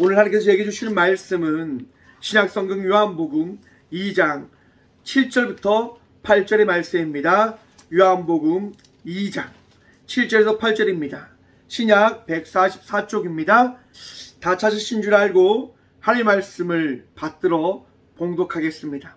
오늘 하나님께서 얘기해 주시는 말씀은 신약성경 요한복음 2장 7절부터 8절의 말씀입니다. 요한복음 2장 7절에서 8절입니다. 신약 144쪽입니다. 다 찾으신 줄 알고 하나님의 말씀을 받들어 봉독하겠습니다.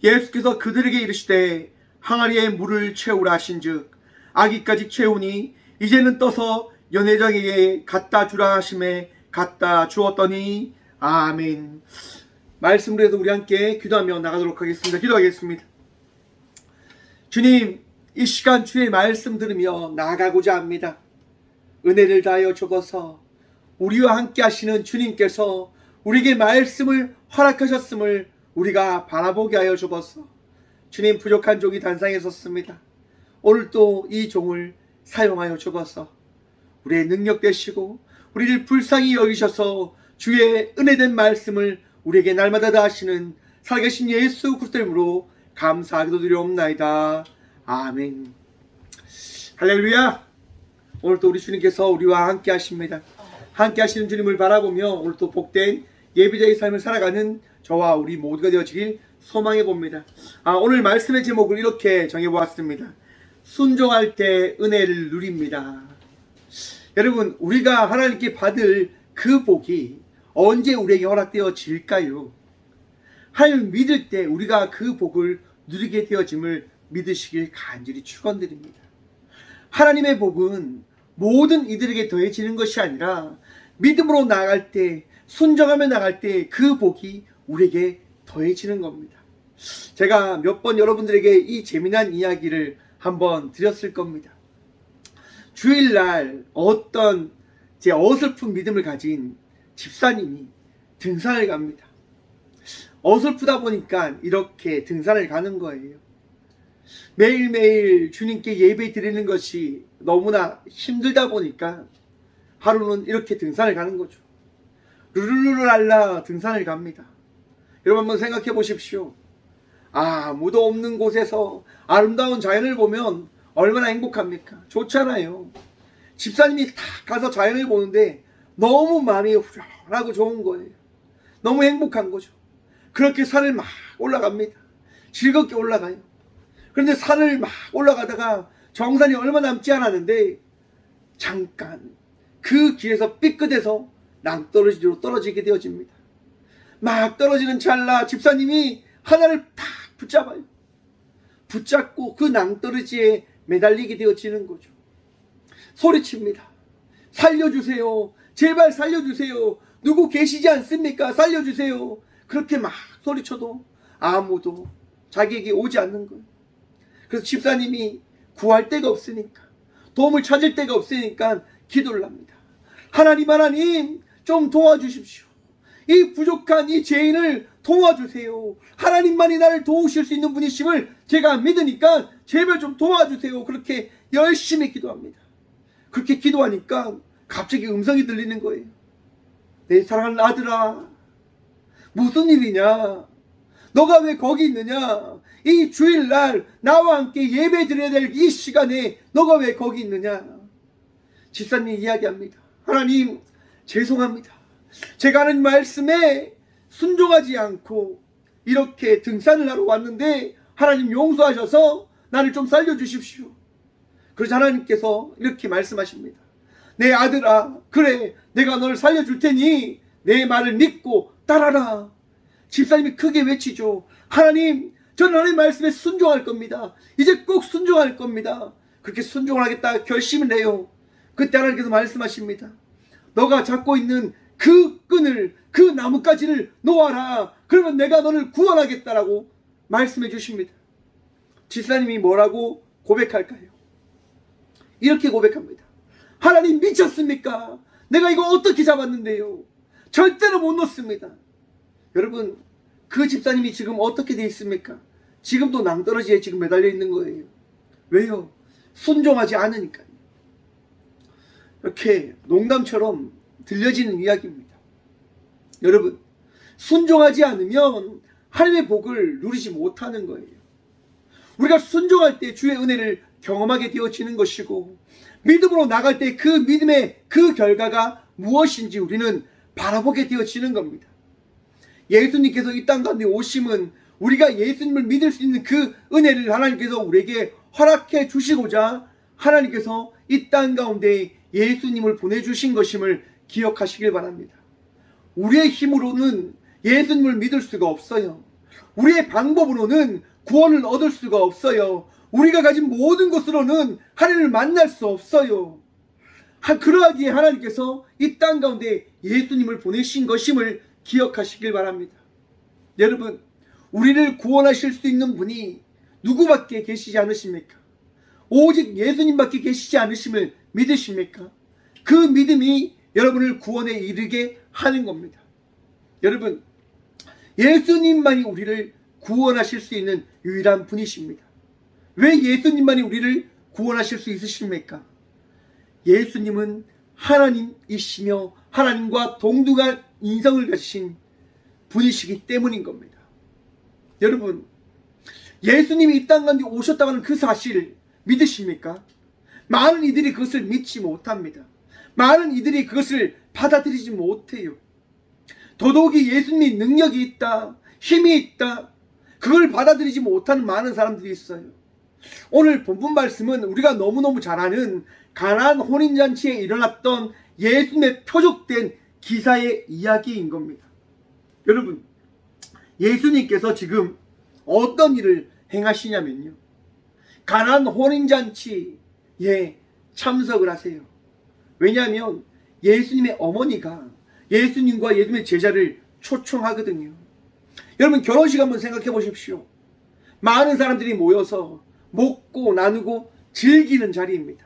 예수께서 그들에게 이르시되 항아리에 물을 채우라 하신즉 아기까지 채우니 이제는 떠서 연회장에게 갖다 주라 하심에 갖다 주었더니 아멘. 말씀을 해서 우리 함께 기도하며 나가도록 하겠습니다. 기도하겠습니다. 주님, 이 시간 주의 말씀 들으며 나아가고자 합니다. 은혜를 다하여 주어서 우리와 함께 하시는 주님께서 우리에게 말씀을 허락하셨음을 우리가 바라보게 하여 주어서 주님, 부족한 종이 단상에 섰습니다. 오늘 또 이 종을 사용하여 주어서 우리의 능력 되시고 우리를 불쌍히 여기셔서 주의 은혜된 말씀을 우리에게 날마다 다 하시는 살아계신 예수 그리스도 이름으로 감사하기도 드리옵나이다. 아멘. 할렐루야. 오늘 또 우리 주님께서 우리와 함께 하십니다. 함께 하시는 주님을 바라보며 오늘 또 복된 예비자의 삶을 살아가는 저와 우리 모두가 되어지길 소망해 봅니다. 오늘 말씀의 제목을 이렇게 정해보았습니다. 순종할 때 은혜를 누립니다. 여러분, 우리가 하나님께 받을 그 복이 언제 우리에게 허락되어질까요? 하나님을 믿을 때 우리가 그 복을 누리게 되어짐을 믿으시길 간절히 축원드립니다. 하나님의 복은 모든 이들에게 더해지는 것이 아니라 믿음으로 나아갈 때, 순종하며 나갈 때 그 복이 우리에게 더해지는 겁니다. 제가 몇 번 여러분들에게 이 재미난 이야기를 한번 드렸을 겁니다. 주일날 어떤 제 어설픈 믿음을 가진 집사님이 등산을 갑니다. 어설프다 보니까 이렇게 등산을 가는 거예요. 매일매일 주님께 예배 드리는 것이 너무나 힘들다 보니까 하루는 이렇게 등산을 가는 거죠. 르르르랄라 등산을 갑니다. 여러분 한번 생각해 보십시오. 아무도 없는 곳에서 아름다운 자연을 보면 얼마나 행복합니까? 좋잖아요. 집사님이 딱 가서 자연을 보는데 너무 마음이 후련하고 좋은 거예요. 너무 행복한 거죠. 그렇게 산을 막 올라갑니다. 즐겁게 올라가요. 그런데 산을 막 올라가다가 정산이 얼마 남지 않았는데 잠깐 그 길에서 삐끗해서 낭떠러지로 떨어지게 되어집니다. 막 떨어지는 찰나 집사님이 하나를 탁 붙잡아요. 붙잡고 그 낭떠러지에 매달리게 되어지는 거죠. 소리칩니다. 살려주세요. 제발 살려주세요. 누구 계시지 않습니까? 살려주세요. 그렇게 막 소리쳐도 아무도 자기에게 오지 않는 거예요. 그래서 집사님이 구할 데가 없으니까, 도움을 찾을 데가 없으니까 기도를 합니다. 하나님 좀 도와주십시오. 이 부족한 이 죄인을 도와주세요. 하나님만이 나를 도우실 수 있는 분이심을 제가 믿으니까 제발 좀 도와주세요. 그렇게 열심히 기도합니다. 그렇게 기도하니까 갑자기 음성이 들리는 거예요. 내 사랑하는 아들아, 무슨 일이냐? 너가 왜 거기 있느냐? 이 주일날 나와 함께 예배 드려야 될 이 시간에 너가 왜 거기 있느냐? 집사님이 이야기합니다. 하나님, 죄송합니다. 제가 하는 말씀에 순종하지 않고 이렇게 등산을 하러 왔는데 하나님 용서하셔서 나를 좀 살려주십시오. 그러자 하나님께서 이렇게 말씀하십니다. 내 아들아, 그래, 내가 너를 살려줄 테니 내 말을 믿고 따라라. 집사님이 크게 외치죠. 하나님, 저는 하나님 말씀에 순종할 겁니다. 이제 꼭 순종할 겁니다. 그렇게 순종을 하겠다 결심을 해요. 그때 하나님께서 말씀하십니다. 너가 잡고 있는 그 끈을, 그 나뭇가지를 놓아라. 그러면 내가 너를 구원하겠다라고 말씀해 주십니다. 집사님이 뭐라고 고백할까요? 이렇게 고백합니다. 하나님, 미쳤습니까? 내가 이거 어떻게 잡았는데요? 절대로 못 놓습니다. 여러분, 그 집사님이 지금 어떻게 돼 있습니까? 지금도 낭떠러지에 지금 매달려 있는 거예요. 왜요? 순종하지 않으니까요. 이렇게 농담처럼 들려지는 이야기입니다. 여러분, 순종하지 않으면 하나님의 복을 누리지 못하는 거예요. 우리가 순종할 때 주의 은혜를 경험하게 되어지는 것이고, 믿음으로 나갈 때 그 믿음의 그 결과가 무엇인지 우리는 바라보게 되어지는 겁니다. 예수님께서 이 땅 가운데 오심은 우리가 예수님을 믿을 수 있는 그 은혜를 하나님께서 우리에게 허락해 주시고자 하나님께서 이 땅 가운데 예수님을 보내주신 것임을 기억하시길 바랍니다. 우리의 힘으로는 예수님을 믿을 수가 없어요. 우리의 방법으로는 구원을 얻을 수가 없어요. 우리가 가진 모든 것으로는 하나님을 만날 수 없어요. 그러하기에 하나님께서 이 땅 가운데 예수님을 보내신 것임을 기억하시길 바랍니다. 여러분, 우리를 구원하실 수 있는 분이 누구밖에 계시지 않으십니까? 오직 예수님밖에 계시지 않으심을 믿으십니까? 그 믿음이 여러분을 구원에 이르게 하는 겁니다. 여러분, 예수님만이 우리를 구원하실 수 있는 유일한 분이십니다. 왜 예수님만이 우리를 구원하실 수 있으십니까? 예수님은 하나님이시며 하나님과 동등한 인성을 가지신 분이시기 때문인 겁니다. 여러분, 예수님이 이 땅 가운데 오셨다고 하는 그 사실을 믿으십니까? 많은 이들이 그것을 믿지 못합니다. 많은 이들이 그것을 받아들이지 못해요. 더더욱이 예수님이 능력이 있다, 힘이 있다, 그걸 받아들이지 못하는 많은 사람들이 있어요. 오늘 본문 말씀은 우리가 너무너무 잘 아는 가나안 혼인잔치에 일어났던 예수님의 표적된 기사의 이야기인 겁니다. 여러분, 예수님께서 지금 어떤 일을 행하시냐면요, 가나안 혼인잔치에 참석을 하세요. 왜냐하면 예수님의 어머니가 예수님과 예수님의 제자를 초청하거든요. 여러분, 결혼식 한번 생각해 보십시오. 많은 사람들이 모여서 먹고 나누고 즐기는 자리입니다.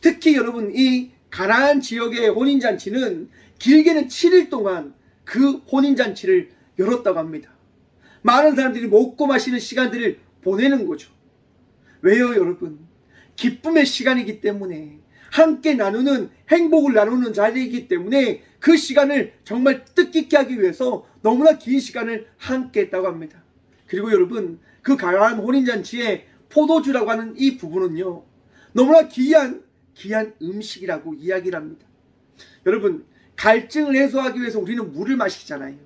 특히 여러분, 이 가나안 지역의 혼인잔치는 길게는 7일 동안 그 혼인잔치를 열었다고 합니다. 많은 사람들이 먹고 마시는 시간들을 보내는 거죠. 왜요, 여러분? 기쁨의 시간이기 때문에, 함께 나누는, 행복을 나누는 자리이기 때문에 그 시간을 정말 뜻깊게 하기 위해서 너무나 긴 시간을 함께 했다고 합니다. 그리고 여러분, 그 가나안 혼인잔치에 포도주라고 하는 이 부분은요, 너무나 귀한 음식이라고 이야기를 합니다. 여러분, 갈증을 해소하기 위해서 우리는 물을 마시잖아요.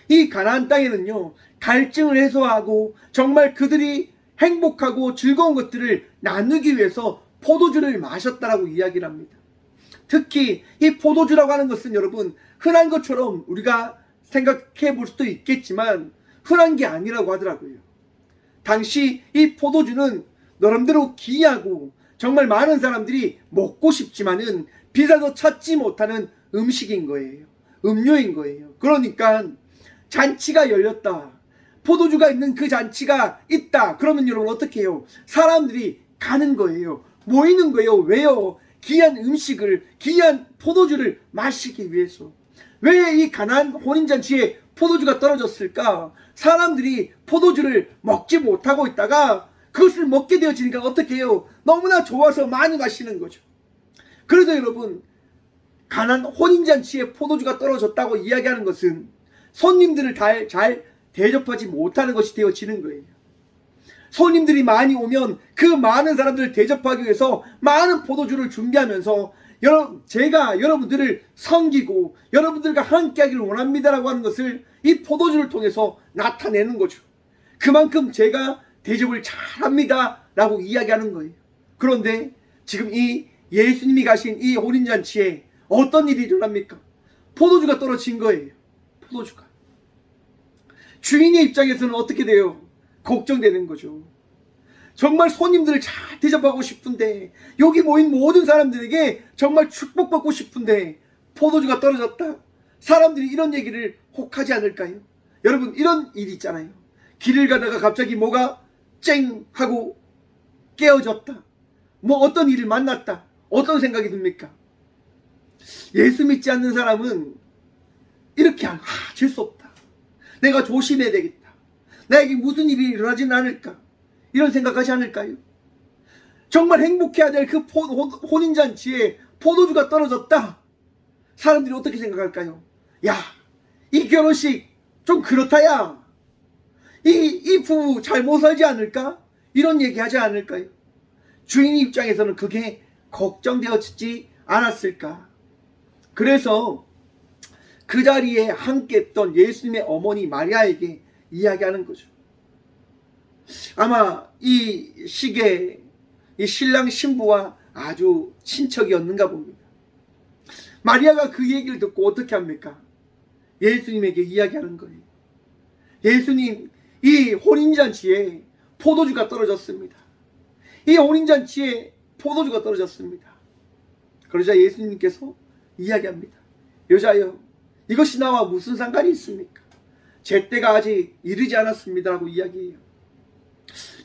이 가나안 땅에는요, 갈증을 해소하고 정말 그들이 행복하고 즐거운 것들을 나누기 위해서 포도주를 마셨다라고 이야기를 합니다. 특히 이 포도주라고 하는 것은 여러분, 흔한 것처럼 우리가 생각해 볼 수도 있겠지만 흔한 게 아니라고 하더라고요. 당시 이 포도주는 나름대로 귀하고 정말 많은 사람들이 먹고 싶지만은 비싸서 찾지 못하는 음식인 거예요. 음료인 거예요. 그러니까 잔치가 열렸다, 포도주가 있는 그 잔치가 있다, 그러면 여러분 어떻게 해요? 사람들이 가는 거예요. 모이는 거예요. 왜요? 귀한 음식을, 귀한 포도주를 마시기 위해서. 왜 이 가나안 혼인잔치에 포도주가 떨어졌을까? 사람들이 포도주를 먹지 못하고 있다가 그것을 먹게 되어지니까 어떻게 해요? 너무나 좋아서 많이 마시는 거죠. 그래서 여러분, 가나안 혼인잔치에 포도주가 떨어졌다고 이야기하는 것은 손님들을 잘 대접하지 못하는 것이 되어지는 거예요. 손님들이 많이 오면 그 많은 사람들을 대접하기 위해서 많은 포도주를 준비하면서 제가 여러분들을 섬기고 여러분들과 함께하기를 원합니다라고 하는 것을 이 포도주를 통해서 나타내는 거죠. 그만큼 제가 대접을 잘합니다 라고 이야기하는 거예요. 그런데 지금 이 예수님이 가신 이 혼인잔치에 어떤 일이 일어납니까? 포도주가 떨어진 거예요. 포도주가. 주인의 입장에서는 어떻게 돼요? 걱정되는 거죠. 정말 손님들을 잘 대접하고 싶은데, 여기 모인 모든 사람들에게 정말 축복받고 싶은데 포도주가 떨어졌다. 사람들이 이런 얘기를 혹하지 않을까요? 여러분, 이런 일이 있잖아요. 길을 가다가 갑자기 뭐가 쨍 하고 깨어졌다. 뭐 어떤 일을 만났다. 어떤 생각이 듭니까? 예수 믿지 않는 사람은 이렇게 질 수 없다. 내가 조심해야 되겠다. 나에게 무슨 일이 일어나지는 않을까? 이런 생각하지 않을까요? 정말 행복해야 될 그 혼인잔치에 포도주가 떨어졌다. 사람들이 어떻게 생각할까요? 야, 이 결혼식 좀 그렇다, 야. 이 부부 잘 못 살지 않을까? 이런 얘기 하지 않을까요? 주인 입장에서는 그게 걱정되었지 않았을까? 그래서 그 자리에 함께 했던 예수님의 어머니 마리아에게 이야기하는 거죠. 아마 이 시기에 이 신랑 신부와 아주 친척이었는가 봅니다. 마리아가 그 얘기를 듣고 어떻게 합니까? 예수님에게 이야기하는 거예요. 예수님, 이 혼인잔치에 포도주가 떨어졌습니다. 이 혼인잔치에 포도주가 떨어졌습니다. 그러자 예수님께서 이야기합니다. 여자여, 이것이 나와 무슨 상관이 있습니까? 제 때가 아직 이르지 않았습니다 라고 이야기해요.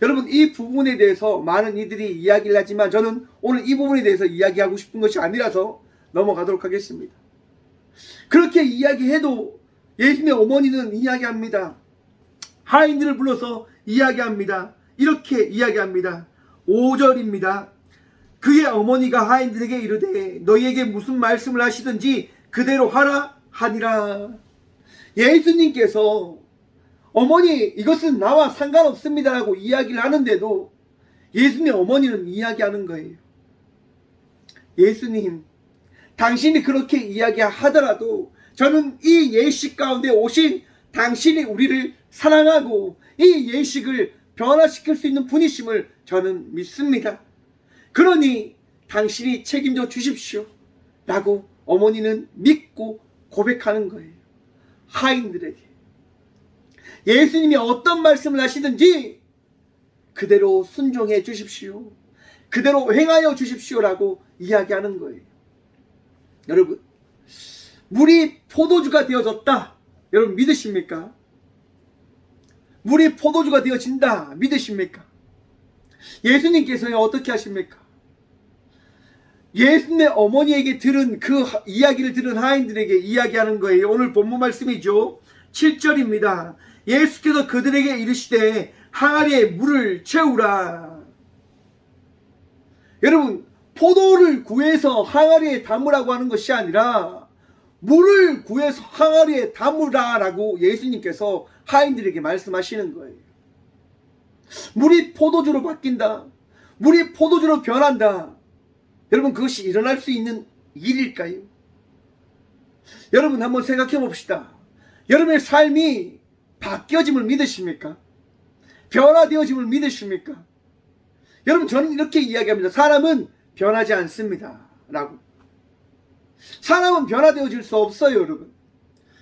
여러분, 이 부분에 대해서 많은 이들이 이야기를 하지만 저는 오늘 이 부분에 대해서 이야기하고 싶은 것이 아니라서 넘어가도록 하겠습니다. 그렇게 이야기해도 예수님의 어머니는 이야기합니다. 하인들을 불러서 이야기합니다. 이렇게 이야기합니다. 5절입니다. 그의 어머니가 하인들에게 이르되 너희에게 무슨 말씀을 하시든지 그대로 하라 하니라. 예수님께서 어머니, 이것은 나와 상관없습니다 라고 이야기를 하는데도 예수님의 어머니는 이야기하는 거예요. 예수님, 당신이 그렇게 이야기하더라도 저는 이 예식 가운데 오신 당신이 우리를 사랑하고 이 예식을 변화시킬 수 있는 분이심을 저는 믿습니다. 그러니 당신이 책임져 주십시오 라고 어머니는 믿고 고백하는 거예요. 하인들에게 예수님이 어떤 말씀을 하시든지 그대로 순종해 주십시오, 그대로 행하여 주십시오 라고 이야기하는 거예요. 여러분, 물이 포도주가 되어졌다, 여러분 믿으십니까? 물이 포도주가 되어진다 믿으십니까? 예수님께서는 어떻게 하십니까? 예수님의 어머니에게 들은 그 이야기를 들은 하인들에게 이야기하는 거예요. 오늘 본문 말씀이죠. 7절입니다. 예수께서 그들에게 이르시되 항아리에 물을 채우라. 여러분, 포도를 구해서 항아리에 담으라고 하는 것이 아니라 물을 구해서 항아리에 담으라라고 예수님께서 하인들에게 말씀하시는 거예요. 물이 포도주로 바뀐다, 물이 포도주로 변한다. 여러분, 그것이 일어날 수 있는 일일까요? 여러분, 한번 생각해 봅시다. 여러분의 삶이 바뀌어짐을 믿으십니까? 변화되어짐을 믿으십니까? 여러분, 저는 이렇게 이야기합니다. 사람은 변하지 않습니다 라고. 사람은 변화되어질 수 없어요. 여러분,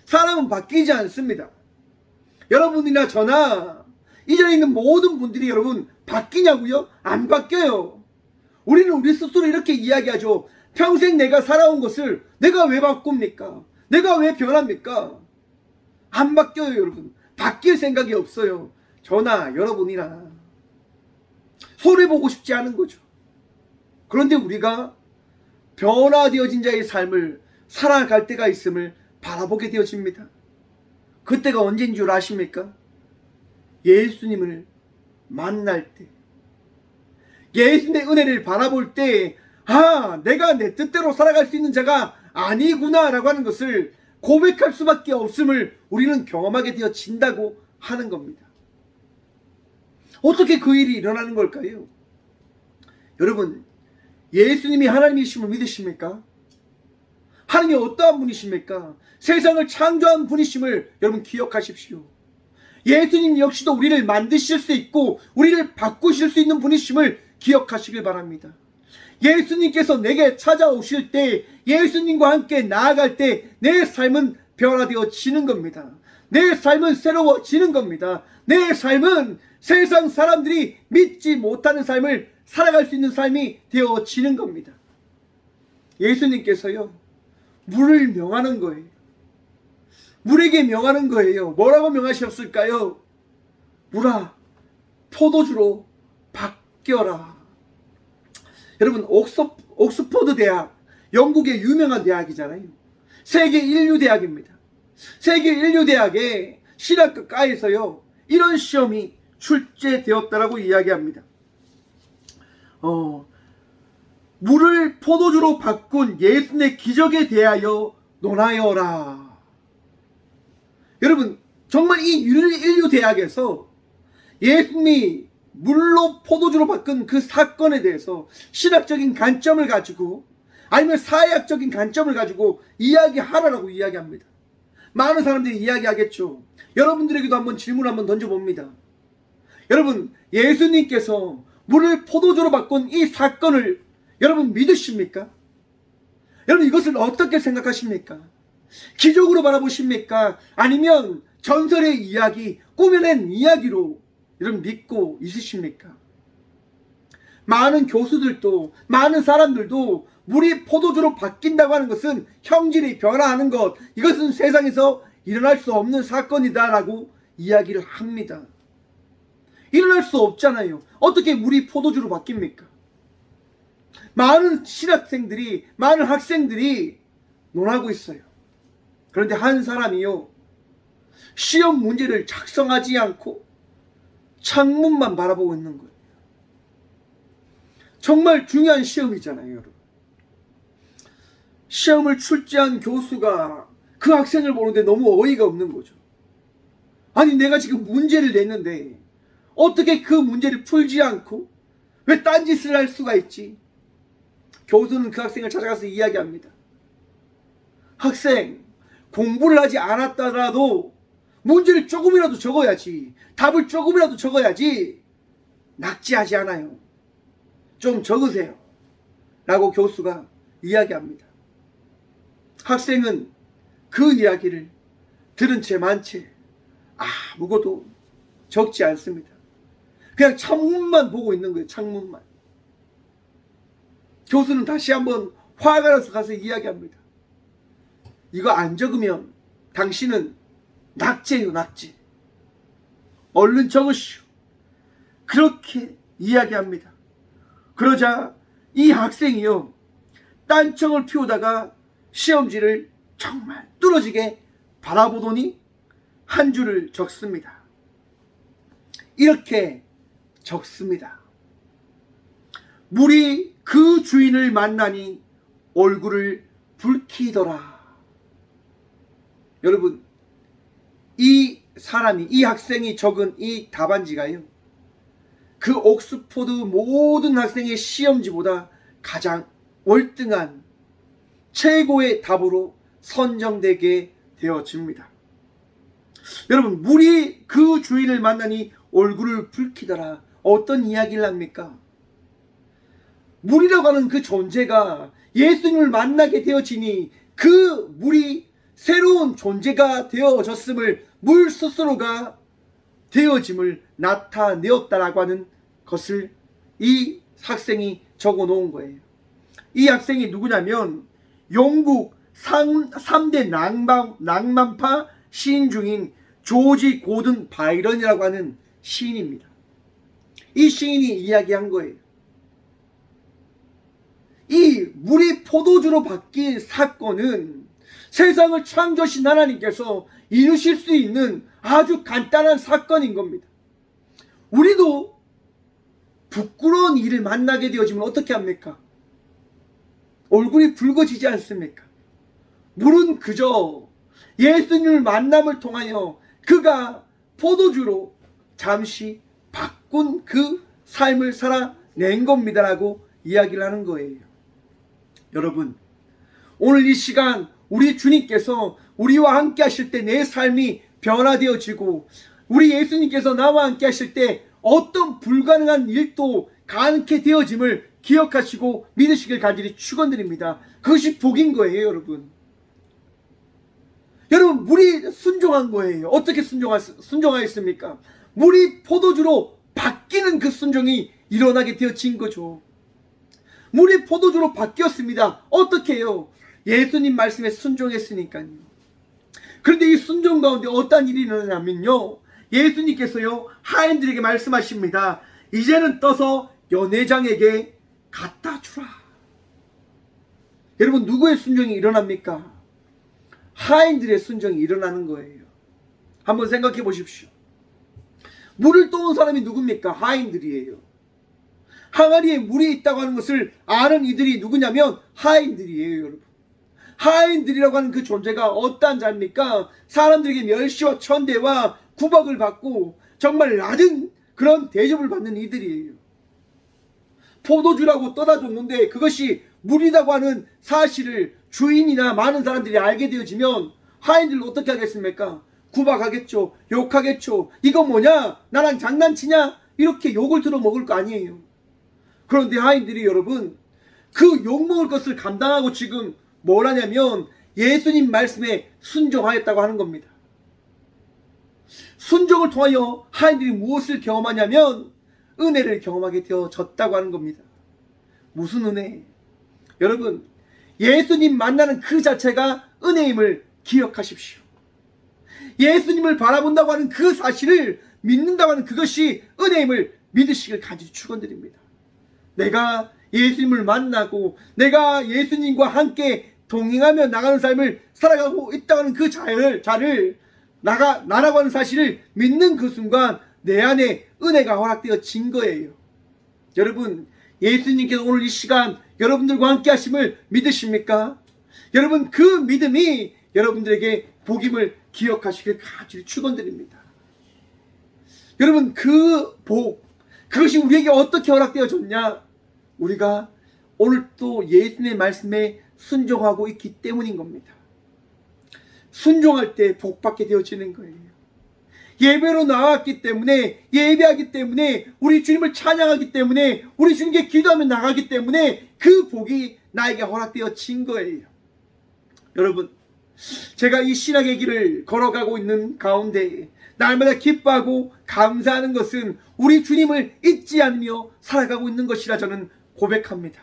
사람은 바뀌지 않습니다. 여러분이나 저나 이 자리에 있는 모든 분들이 여러분 바뀌냐고요? 안 바뀌어요. 우리는 우리 스스로 이렇게 이야기하죠. 평생 내가 살아온 것을 내가 왜 바꿉니까? 내가 왜 변합니까? 안 바뀌어요. 여러분, 바뀔 생각이 없어요. 저나 여러분이나 손해보고 싶지 않은 거죠. 그런데 우리가 변화되어진 자의 삶을 살아갈 때가 있음을 바라보게 되어집니다. 그때가 언제인 줄 아십니까? 예수님을 만날 때, 예수님의 은혜를 바라볼 때, 아, 내가 내 뜻대로 살아갈 수 있는 자가 아니구나 라고 하는 것을 고백할 수밖에 없음을 우리는 경험하게 되어진다고 하는 겁니다. 어떻게 그 일이 일어나는 걸까요? 여러분, 예수님이 하나님이심을 믿으십니까? 하나님이 어떠한 분이십니까? 세상을 창조한 분이심을 여러분 기억하십시오. 예수님 역시도 우리를 만드실 수 있고 우리를 바꾸실 수 있는 분이심을 기억하시길 바랍니다. 예수님께서 내게 찾아오실 때, 예수님과 함께 나아갈 때 내 삶은 변화되어지는 겁니다. 내 삶은 새로워지는 겁니다. 내 삶은 세상 사람들이 믿지 못하는 삶을 살아갈 수 있는 삶이 되어지는 겁니다. 예수님께서요, 물을 명하는 거예요. 물에게 명하는 거예요. 뭐라고 명하셨을까요? 물아, 포도주로 바뀌어라. 여러분, 옥스퍼드 대학, 영국의 유명한 대학이잖아요. 세계 인류 대학입니다. 세계 인류 대학의 신학과에서요, 이런 시험이 출제되었다라고 이야기합니다. 물을 포도주로 바꾼 예수님의 기적에 대하여 논하여라. 여러분, 정말 이 인류 대학에서 예수님이 물로 포도주로 바꾼 그 사건에 대해서 신학적인 관점을 가지고, 아니면 사회학적인 관점을 가지고 이야기하라라고 이야기합니다. 많은 사람들이 이야기하겠죠. 여러분들에게도 한번 질문 한번 던져봅니다. 여러분, 예수님께서 물을 포도주로 바꾼 이 사건을 여러분 믿으십니까? 여러분, 이것을 어떻게 생각하십니까? 기적으로 바라보십니까? 아니면 전설의 이야기, 꾸며낸 이야기로 여러분 믿고 있으십니까? 많은 교수들도, 많은 사람들도 물이 포도주로 바뀐다고 하는 것은 형질이 변화하는 것, 이것은 세상에서 일어날 수 없는 사건이다라고 이야기를 합니다. 일어날 수 없잖아요. 어떻게 물이 포도주로 바뀝니까? 많은 신학생들이, 많은 학생들이 논하고 있어요. 그런데 한 사람이요, 시험 문제를 작성하지 않고 창문만 바라보고 있는 거예요. 정말 중요한 시험이잖아요, 여러분. 시험을 출제한 교수가 그 학생을 보는데 너무 어이가 없는 거죠. 아니, 내가 지금 문제를 냈는데 어떻게 그 문제를 풀지 않고 왜 딴짓을 할 수가 있지? 교수는 그 학생을 찾아가서 이야기합니다. 학생, 공부를 하지 않았더라도 문제를 조금이라도 적어야지, 답을 조금이라도 적어야지. 낙지하지 않아요. 좀 적으세요 라고 교수가 이야기합니다. 학생은 그 이야기를 들은 채 만 채 아무것도 적지 않습니다. 그냥 창문만 보고 있는 거예요. 창문만. 교수는 다시 한번 화가 나서 가서 이야기합니다. 이거 안 적으면 당신은 낙제예요, 낙제. 얼른 적으시오. 그렇게 이야기합니다. 그러자 이 학생이요, 딴청을 피우다가 시험지를 정말 뚫어지게 바라보더니 한 줄을 적습니다. 이렇게 적습니다. 물이 그 주인을 만나니 얼굴을 붉히더라. 여러분, 이 사람이, 이 학생이 적은 이 답안지가요, 그 옥스포드 모든 학생의 시험지보다 가장 월등한 최고의 답으로 선정되게 되어집니다. 여러분, 물이 그 주인을 만나니 얼굴을 붉히더라. 어떤 이야기를 합니까? 물이라고 하는 그 존재가 예수님을 만나게 되어지니 그 물이 새로운 존재가 되어졌음을, 물 스스로가 되어짐을 나타내었다라고 하는 것을 이 학생이 적어 놓은 거예요. 이 학생이 누구냐면 영국 3대 낭만파 시인 중인 조지 고든 바이런이라고 하는 시인입니다. 이 시인이 이야기한 거예요. 이 물이 포도주로 바뀐 사건은 세상을 창조하신 하나님께서 이루실 수 있는 아주 간단한 사건인 겁니다. 우리도 부끄러운 일을 만나게 되어지면 어떻게 합니까? 얼굴이 붉어지지 않습니까? 물은 그저 예수님을 만남을 통하여 그가 포도주로 잠시 바꾼 그 삶을 살아낸 겁니다라고 이야기를 하는 거예요. 여러분, 오늘 이 시간 우리 주님께서 우리와 함께 하실 때 내 삶이 변화되어지고, 우리 예수님께서 나와 함께 하실 때 어떤 불가능한 일도 가능케 되어짐을 기억하시고 믿으시길 간절히 축원드립니다. 그것이 복인 거예요, 여러분. 여러분, 물이 순종한 거예요. 어떻게 순종하였습니까? 물이 포도주로 바뀌는 그 순종이 일어나게 되어진 거죠. 물이 포도주로 바뀌었습니다. 어떻게 해요? 예수님 말씀에 순종했으니까요. 그런데 이 순종 가운데 어떤 일이 일어나냐면요, 예수님께서요 하인들에게 말씀하십니다. 이제는 떠서 연회장에게 갖다 주라. 여러분, 누구의 순종이 일어납니까? 하인들의 순종이 일어나는 거예요. 한번 생각해 보십시오. 물을 떠온 사람이 누굽니까? 하인들이에요. 항아리에 물이 있다고 하는 것을 아는 이들이 누구냐면 하인들이에요, 여러분. 하인들이라고 하는 그 존재가 어떠한 자입니까? 사람들에게 멸시와 천대와 구박을 받고 정말 낮은 그런 대접을 받는 이들이에요. 포도주라고 떠다 줬는데 그것이 물이라고 하는 사실을 주인이나 많은 사람들이 알게 되어지면 하인들 어떻게 하겠습니까? 구박하겠죠. 욕하겠죠. 이거 뭐냐? 나랑 장난치냐? 이렇게 욕을 들어 먹을 거 아니에요. 그런데 하인들이 여러분 그 욕먹을 것을 감당하고 지금 뭘 하냐면 예수님 말씀에 순종하였다고 하는 겁니다. 순종을 통하여 하인들이 무엇을 경험하냐면 은혜를 경험하게 되어졌다고 하는 겁니다. 무슨 은혜? 여러분 예수님 만나는 그 자체가 은혜임을 기억하십시오. 예수님을 바라본다고 하는 그 사실을 믿는다고 하는 그것이 은혜임을 믿으시길 간절히 축원드립니다. 내가 예수님을 만나고 내가 예수님과 함께 동행하며 나가는 삶을 살아가고 있다고 하는 그 자를 나라고 하는 사실을 믿는 그 순간 내 안에 은혜가 허락되어진 거예요. 여러분 예수님께서 오늘 이 시간 여러분들과 함께 하심을 믿으십니까? 여러분 그 믿음이 여러분들에게 복임을 기억하시길 간절히 축원드립니다. 여러분 그 복, 그것이 우리에게 어떻게 허락되어졌냐? 우리가 오늘 또 예수님의 말씀에 순종하고 있기 때문인 겁니다. 순종할 때 복받게 되어지는 거예요. 예배로 나왔기 때문에, 예배하기 때문에, 우리 주님을 찬양하기 때문에, 우리 주님께 기도하며 나가기 때문에 그 복이 나에게 허락되어진 거예요. 여러분 제가 이 신학의 길을 걸어가고 있는 가운데 날마다 기뻐하고 감사하는 것은 우리 주님을 잊지 않으며 살아가고 있는 것이라 저는 고백합니다.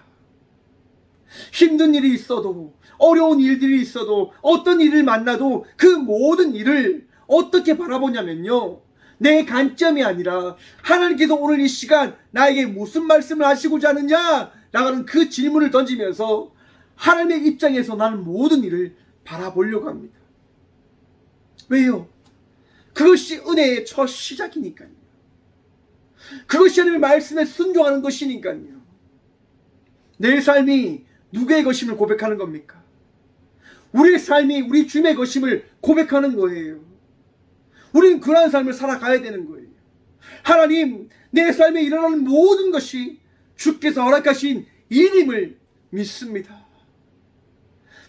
힘든 일이 있어도 어려운 일들이 있어도 어떤 일을 만나도 그 모든 일을 어떻게 바라보냐면요, 내 관점이 아니라 하나님께서 오늘 이 시간 나에게 무슨 말씀을 하시고자 하느냐 라는 그 질문을 던지면서 하나님의 입장에서 나는 모든 일을 바라보려고 합니다. 왜요? 그것이 은혜의 첫 시작이니까요. 그것이 하나님의 말씀에 순종하는 것이니까요. 내 삶이 누구의 것임을 고백하는 겁니까? 우리의 삶이 우리 주님의 것임을 고백하는 거예요. 우리는 그러한 삶을 살아가야 되는 거예요. 하나님, 내 삶에 일어나는 모든 것이 주께서 허락하신 일임을 믿습니다.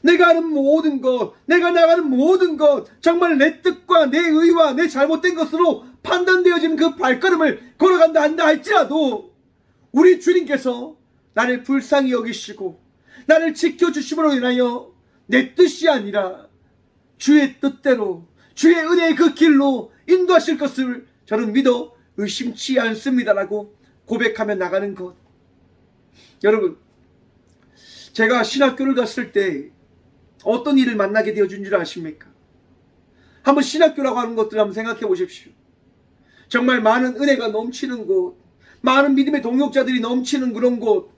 내가 하는 모든 것, 내가 나가는 모든 것, 정말 내 뜻과 내 의와 내 잘못된 것으로 판단되어지는 그 발걸음을 걸어간다 한다 할지라도 우리 주님께서 나를 불쌍히 여기시고 나를 지켜주심으로 인하여 내 뜻이 아니라 주의 뜻대로 주의 은혜의 그 길로 인도하실 것을 저는 믿어 의심치 않습니다라고 고백하며 나가는 것. 여러분, 제가 신학교를 갔을 때 어떤 일을 만나게 되어준 줄 아십니까? 한번 신학교라고 하는 것들 한번 생각해 보십시오. 정말 많은 은혜가 넘치는 곳, 많은 믿음의 동역자들이 넘치는 그런 곳.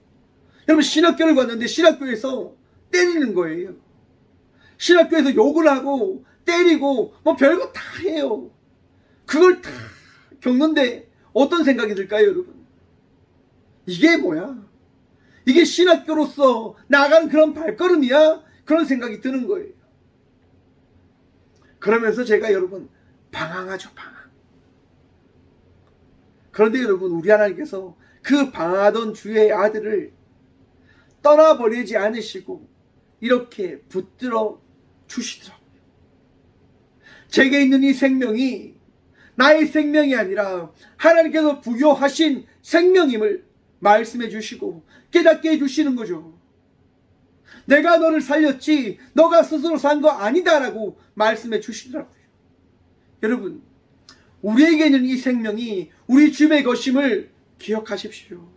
여러분 신학교를 갔는데 신학교에서 때리는 거예요. 신학교에서 욕을 하고 때리고 뭐 별거 다 해요. 그걸 다 겪는데 어떤 생각이 들까요, 여러분? 이게 뭐야? 이게 신학교로서 나아가는 그런 발걸음이야? 그런 생각이 드는 거예요. 그러면서 제가 여러분 방황하죠, 방황. 그런데 여러분 우리 하나님께서 그 방황하던 주의 아들을 떠나버리지 않으시고 이렇게 붙들어 주시더라고요. 제게 있는 이 생명이 나의 생명이 아니라 하나님께서 부여하신 생명임을 말씀해 주시고 깨닫게 해주시는 거죠. 내가 너를 살렸지 너가 스스로 산 거 아니다라고 말씀해 주시더라고요. 여러분 우리에게는 이 생명이 우리 주님의 것임을 기억하십시오.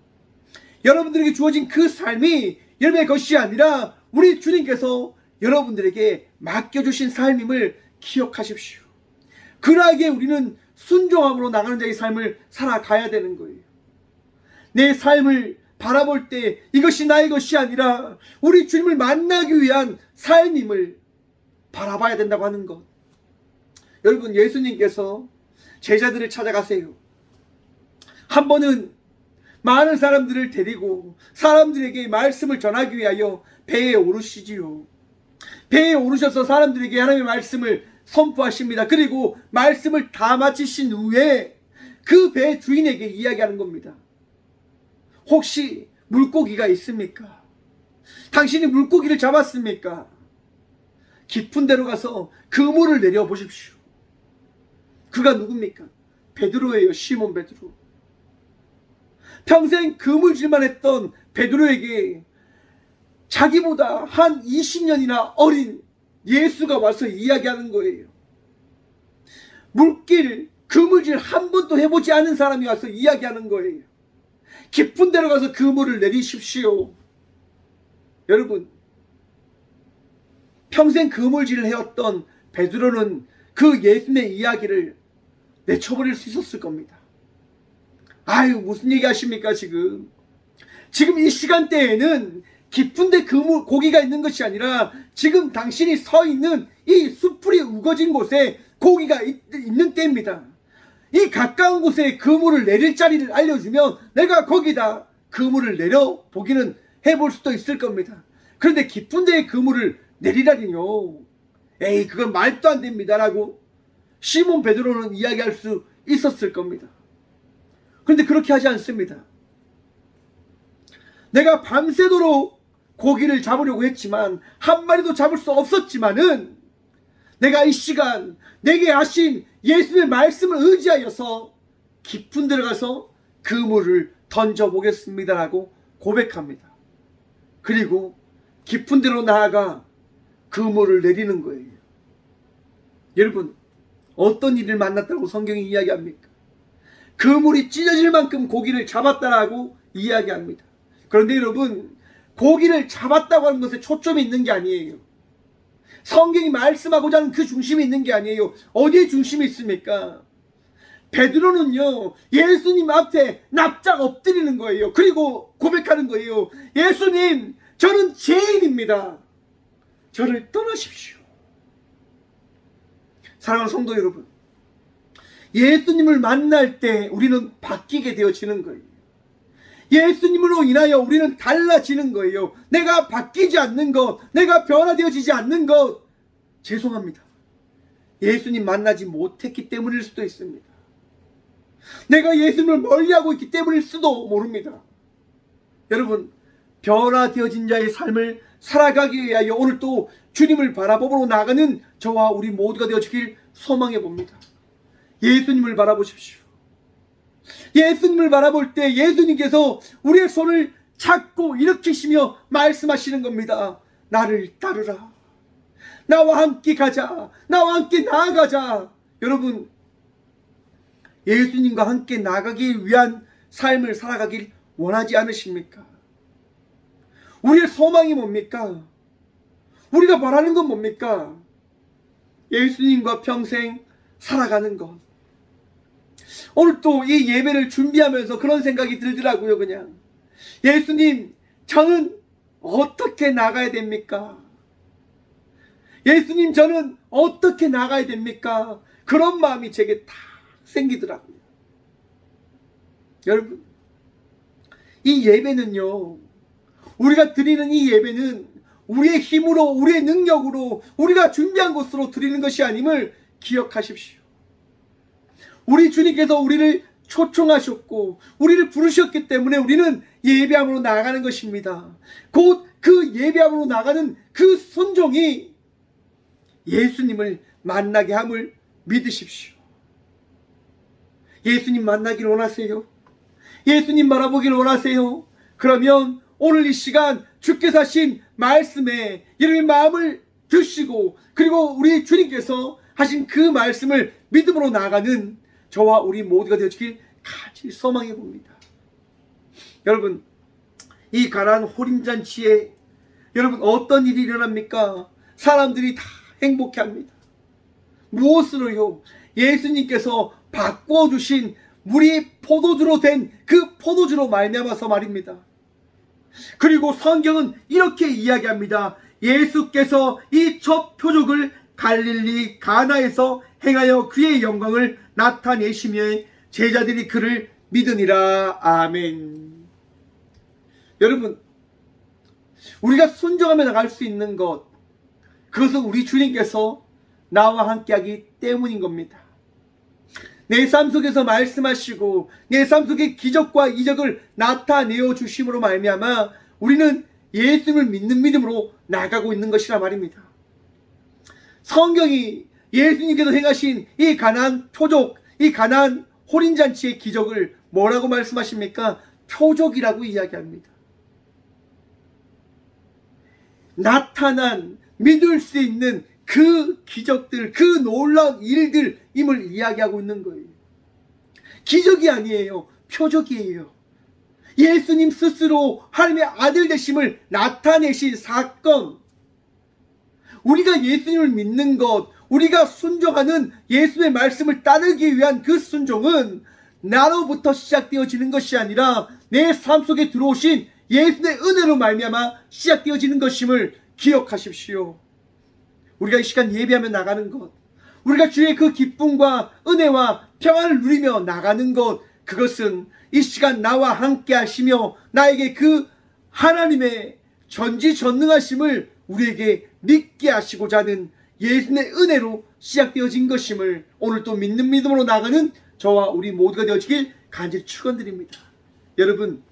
여러분들에게 주어진 그 삶이 여러분의 것이 아니라 우리 주님께서 여러분들에게 맡겨주신 삶임을 기억하십시오. 그러하기에 우리는 순종함으로 나가는 자의 삶을 살아가야 되는 거예요. 내 삶을 바라볼 때 이것이 나의 것이 아니라 우리 주님을 만나기 위한 삶임을 바라봐야 된다고 하는 것. 여러분 예수님께서 제자들을 찾아가세요. 한 번은 많은 사람들을 데리고 사람들에게 말씀을 전하기 위하여 배에 오르시지요. 배에 오르셔서 사람들에게 하나님의 말씀을 선포하십니다. 그리고 말씀을 다 마치신 후에 그 배 주인에게 이야기하는 겁니다. 혹시 물고기가 있습니까? 당신이 물고기를 잡았습니까? 깊은 데로 가서 그물을 내려 보십시오. 그가 누굽니까? 베드로예요. 시몬 베드로. 평생 그물질만 했던 베드로에게 자기보다 한 20년이나 어린 예수가 와서 이야기하는 거예요. 물길, 그물질 한 번도 해보지 않은 사람이 와서 이야기하는 거예요. 깊은 데로 가서 그물을 내리십시오. 여러분, 평생 그물질을 해왔던 베드로는 그 예수님의 이야기를 내쳐버릴 수 있었을 겁니다. 아유, 무슨 얘기 하십니까 지금 이 시간대에는 깊은데 고기가 있는 것이 아니라 지금 당신이 서 있는 이 숯불이 우거진 곳에 고기가 있는 때입니다. 이 가까운 곳에 그물을 내릴 자리를 알려주면 내가 거기다 그물을 내려 보기는 해볼 수도 있을 겁니다. 그런데 깊은 데에 그물을 내리라니요. 에이, 그건 말도 안 됩니다 라고 시몬 베드로는 이야기할 수 있었을 겁니다. 그런데 그렇게 하지 않습니다. 내가 밤새도록 고기를 잡으려고 했지만 한 마리도 잡을 수 없었지만은 내가 이 시간 내게 하신 예수님의 말씀을 의지하여서 깊은 데로 가서 그물을 던져보겠습니다 라고 고백합니다. 그리고 깊은 데로 나아가 그물을 내리는 거예요. 여러분, 어떤 일을 만났다고 성경이 이야기합니까? 그물이 찢어질 만큼 고기를 잡았다라고 이야기합니다. 그런데 여러분, 고기를 잡았다고 하는 것에 초점이 있는 게 아니에요. 성경이 말씀하고자 하는 그 중심이 있는 게 아니에요. 어디에 중심이 있습니까? 베드로는요, 예수님 앞에 납작 엎드리는 거예요. 그리고 고백하는 거예요. 예수님, 저는 죄인입니다. 저를 떠나십시오. 사랑하는 성도 여러분, 예수님을 만날 때 우리는 바뀌게 되어지는 거예요. 예수님으로 인하여 우리는 달라지는 거예요. 내가 바뀌지 않는 것, 내가 변화되어지지 않는 것, 죄송합니다. 예수님 만나지 못했기 때문일 수도 있습니다. 내가 예수님을 멀리하고 있기 때문일 수도 모릅니다. 여러분, 변화되어진 자의 삶을 살아가기 위하여 오늘 또 주님을 바라보러 나가는 저와 우리 모두가 되어지길 소망해 봅니다. 예수님을 바라보십시오. 예수님을 바라볼 때 예수님께서 우리의 손을 잡고 일으키시며 말씀하시는 겁니다. 나를 따르라. 나와 함께 가자. 나와 함께 나아가자. 여러분, 예수님과 함께 나가기 위한 삶을 살아가길 원하지 않으십니까? 우리의 소망이 뭡니까? 우리가 바라는 건 뭡니까? 예수님과 평생 살아가는 것. 오늘 또 이 예배를 준비하면서 그런 생각이 들더라고요. 그냥 예수님, 저는 어떻게 나가야 됩니까? 예수님, 저는 어떻게 나가야 됩니까? 그런 마음이 제게 다 생기더라고요. 여러분, 이 예배는요, 우리가 드리는 이 예배는 우리의 힘으로, 우리의 능력으로, 우리가 준비한 것으로 드리는 것이 아님을 기억하십시오. 우리 주님께서 우리를 초청하셨고 우리를 부르셨기 때문에 우리는 예배함으로 나아가는 것입니다. 곧 그 예배함으로 나가는 그 순종이 예수님을 만나게 함을 믿으십시오. 예수님 만나길 원하세요? 예수님 바라보길 원하세요? 그러면 오늘 이 시간 주께서 하신 말씀에 여러분의 마음을 드시고, 그리고 우리 주님께서 하신 그 말씀을 믿음으로 나아가는 저와 우리 모두가 되어지길 같이 소망해 봅니다. 여러분, 이 가나안 호림잔치에 여러분 어떤 일이 일어납니까? 사람들이 다 행복해합니다. 무엇으로요? 예수님께서 바꿔주신 물이 포도주로 된 그 포도주로 말미암아서 말입니다. 그리고 성경은 이렇게 이야기합니다. 예수께서 이 첫 표적을 갈릴리 가나에서 행하여 그의 영광을 나타내시며 제자들이 그를 믿으니라. 아멘. 여러분, 우리가 순종하며 나갈 수 있는 것, 그것은 우리 주님께서 나와 함께하기 때문인 겁니다. 내 삶 속에서 말씀하시고 내 삶 속에 기적과 이적을 나타내어 주심으로 말미암아 우리는 예수님을 믿는 믿음으로 나가고 있는 것이라 말입니다. 성경이 예수님께서 행하신 이 가나안 표적, 이 가나안 호린잔치의 기적을 뭐라고 말씀하십니까? 표적이라고 이야기합니다. 나타난 믿을 수 있는 그 기적들, 그 놀라운 일들임을 이야기하고 있는 거예요. 기적이 아니에요. 표적이에요. 예수님 스스로 하나님의 아들 되심을 나타내신 사건, 우리가 예수님을 믿는 것, 우리가 순종하는 예수의 말씀을 따르기 위한 그 순종은 나로부터 시작되어지는 것이 아니라 내 삶 속에 들어오신 예수의 은혜로 말미암아 시작되어지는 것임을 기억하십시오. 우리가 이 시간 예배하며 나가는 것, 우리가 주의 그 기쁨과 은혜와 평안을 누리며 나가는 것, 그것은 이 시간 나와 함께 하시며 나에게 그 하나님의 전지전능하심을 우리에게 믿게 하시고자 하는 예수의 은혜로 시작되어진 것임을 오늘 또 믿는 믿음으로 나가는 저와 우리 모두가 되어지길 간절히 축원드립니다. 여러분,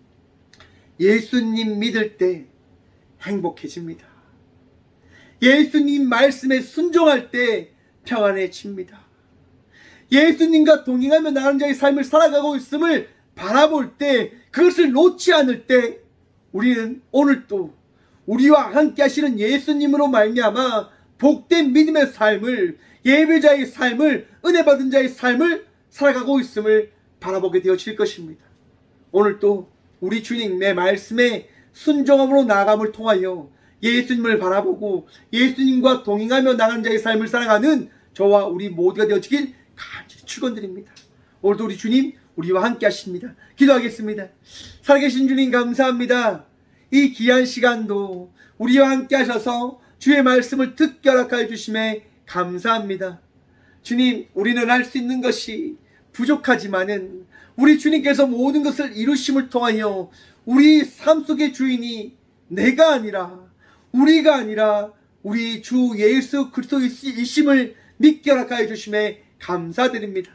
예수님 믿을 때 행복해집니다. 예수님 말씀에 순종할 때 평안해집니다. 예수님과 동행하며 나가는 자의 삶을 살아가고 있음을 바라볼 때, 그것을 놓지 않을 때 우리는 오늘 또 우리와 함께 하시는 예수님으로 말미암아 복된 믿음의 삶을, 예배자의 삶을, 은혜받은 자의 삶을 살아가고 있음을 바라보게 되어질 것입니다. 오늘 또 우리 주님의 말씀에 순종함으로 나아감을 통하여 예수님을 바라보고 예수님과 동행하며 나가는 자의 삶을 살아가는 저와 우리 모두가 되어지길 간절히 축원드립니다. 오늘도 우리 주님 우리와 함께 하십니다. 기도하겠습니다. 살아계신 주님 감사합니다. 이 귀한 시간도 우리와 함께 하셔서 주의 말씀을 듣게 허락하여 주심에 감사합니다. 주님, 우리는 할 수 있는 것이 부족하지만은 우리 주님께서 모든 것을 이루심을 통하여 우리 삶 속의 주인이 내가 아니라, 우리가 아니라 우리 주 예수 그리스도이심을 믿게 허락하여 주심에 감사드립니다.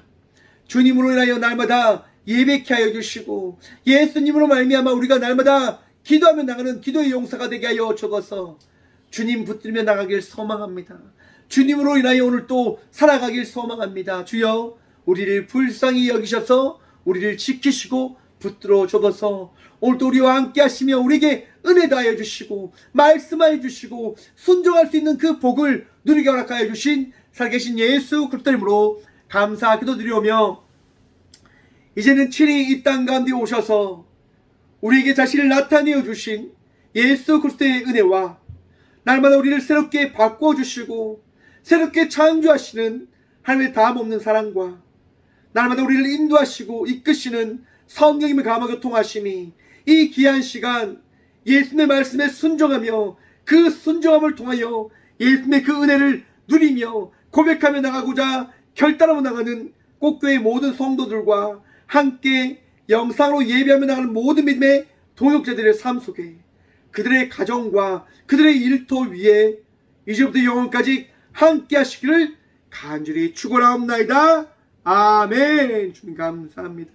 주님으로 인하여 날마다 예배케 하여 주시고 예수님으로 말미암아 우리가 날마다 기도하며 나가는 기도의 용사가 되게 하여 주셔서 주님 붙들며 나가길 소망합니다. 주님으로 인하여 오늘 또 살아가길 소망합니다. 주여, 우리를 불쌍히 여기셔서 우리를 지키시고 붙들어 주셔서 오늘도 우리와 함께 하시며 우리에게 은혜 다하여 주시고 말씀하여 주시고 순종할 수 있는 그 복을 누리게 허락하여 주신 살아계신 예수 그리스도 이름으로 감사 기도드리오며, 이제는 친히 이 땅 가운데 오셔서 우리에게 자신을 나타내어 주신 예수 그리스도의 은혜와 날마다 우리를 새롭게 바꾸어 주시고 새롭게 창조하시는 하나님의 다함없는 사랑과 날마다 우리를 인도하시고 이끄시는 성령님의 감화가 통하심이 이 귀한 시간 예수님의 말씀에 순종하며 그 순종함을 통하여 예수님의 그 은혜를 누리며 고백하며 나가고자 결단하고 나가는 꽃교회 모든 성도들과 함께 영상으로 예배하며 나가는 모든 믿음의 동역자들의 삶 속에 그들의 가정과 그들의 일터 위에 이제부터 영원까지 함께 하시기를 간절히 축원하옵나이다. 아멘. 주님 감사합니다.